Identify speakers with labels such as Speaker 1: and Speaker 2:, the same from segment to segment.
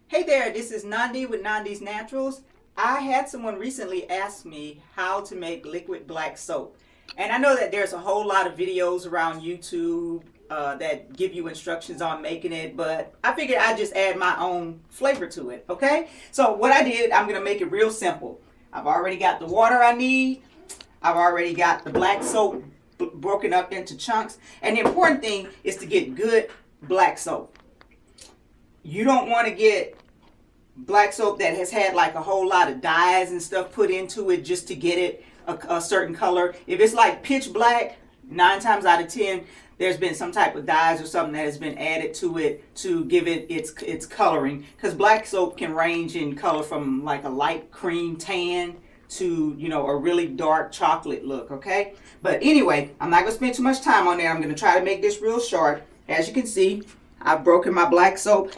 Speaker 1: Hey there, this is Nandi with Nandi's Naturals. I had someone recently ask me how to make liquid black soap. And I know that there's a whole lot of videos around YouTube that give you instructions on making it, but I figured I'd just add my own flavor to it, okay? So what I did, I'm gonna make it real simple. I've already got the water I need. I've already got the black soap broken up into chunks. And the important thing is to get good black soap. You don't want to get black soap that has had like a whole lot of dyes and stuff put into it just to get it a certain color. If it's like pitch black, 9 times out of 10, there's been some type of dyes or something that has been added to it to give it its coloring. Because black soap can range in color from like a light cream tan to, you know, a really dark chocolate look, okay? But anyway, I'm not going to spend too much time on there. I'm going to try to make this real short. As you can see, I've broken my black soap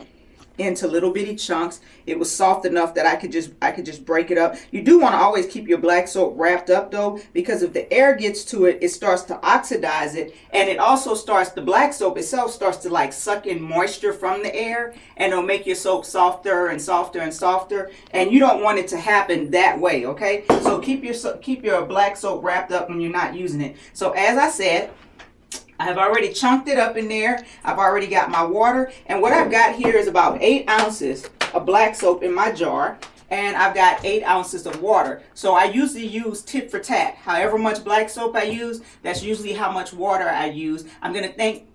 Speaker 1: into little bitty chunks. It was soft enough that I could just break it up. You do want to always keep your black soap wrapped up though, because if the air gets to it, it starts to oxidize it, and it also the black soap itself starts to like suck in moisture from the air, and it'll make your soap softer and softer and softer, and you don't want it to happen that way, okay? So keep your black soap wrapped up when you're not using it. So as I said, I have already chunked it up in there. I've already got my water. And what I've got here is about 8 ounces of black soap in my jar. And I've got 8 ounces of water. So I usually use tit for tat. However much black soap I use, that's usually how much water I use. I'm going to thank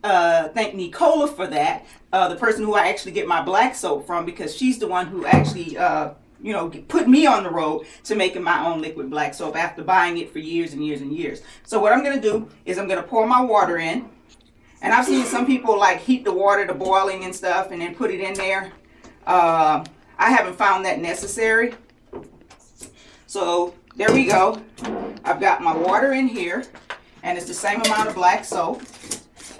Speaker 1: Nicola for that, the person who I actually get my black soap from, because she's the one who actually put me on the road to making my own liquid black soap after buying it for years and years and years. So what I'm going to do is I'm going to pour my water in. And I've seen some people like heat the water to boiling and stuff and then put it in there. I haven't found that necessary. So there we go. I've got my water in here, and it's the same amount of black soap.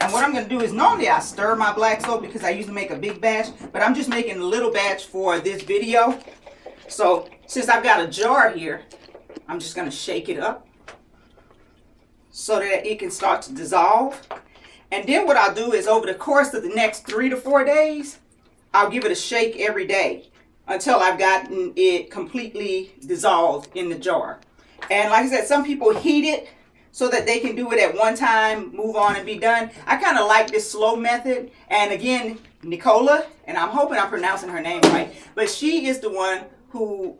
Speaker 1: And what I'm going to do is, normally I stir my black soap because I usually make a big batch, but I'm just making a little batch for this video. So since I've got a jar here, I'm just going to shake it up so that it can start to dissolve. And then what I'll do is, over the course of the next 3 to 4 days, I'll give it a shake every day until I've gotten it completely dissolved in the jar. And like I said, some people heat it so that they can do it at one time, move on and be done. I kind of like this slow method. And again, Nicola, and I'm hoping I'm pronouncing her name right, but she is the one who,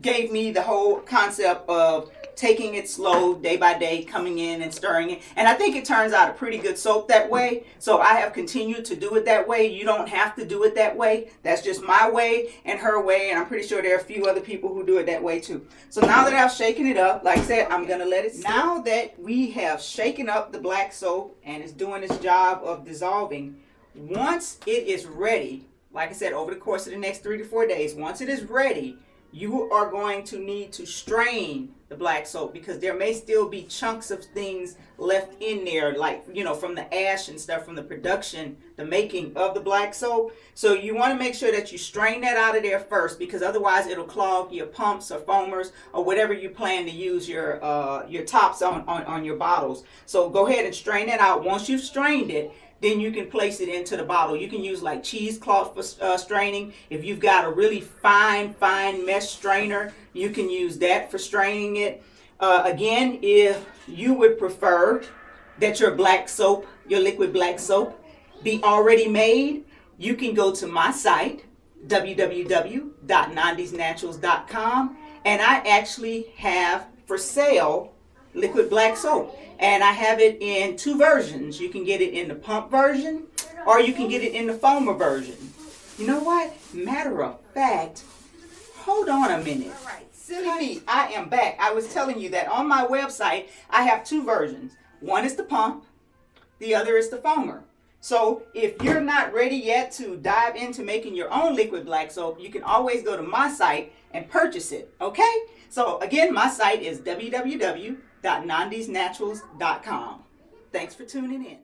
Speaker 1: gave me the whole concept of taking it slow day by day, coming in and stirring it. And I think it turns out a pretty good soap that way. So I have continued to do it that way. You don't have to do it that way. That's just my way and her way. And I'm pretty sure there are a few other people who do it that way too. So now that I've shaken it up, like I said, I'm going to let it sit. Now that we have shaken up the black soap and it's doing its job of dissolving, once it is ready, like I said, over the course of the next 3 to 4 days, once it is ready, you are going to need to strain the black soap, because there may still be chunks of things left in there, like, from the ash and stuff from the production, the making of the black soap. So you want to make sure that you strain that out of there first, because otherwise it'll clog your pumps or foamers or whatever you plan to use your tops on your bottles. So go ahead and strain that out. Once you've strained it, then you can place it into the bottle. You can use like cheesecloth for straining. If you've got a really fine mesh strainer, you can use that for straining it. Again, if you would prefer that your liquid black soap, be already made, you can go to my site, www.nandisnaturals.com, and I actually have for sale liquid black soap. And I have it in 2 versions. You can get it in the pump version, or you can get it in the foamer version. You know what? Matter of fact, hold on a minute. All right, silly me, I am back. I was telling you that on my website, I have 2 versions. One is the pump, the other is the foamer. So if you're not ready yet to dive into making your own liquid black soap, you can always go to my site and purchase it, okay? So again, my site is www.nandisnaturals.com. Thanks for tuning in.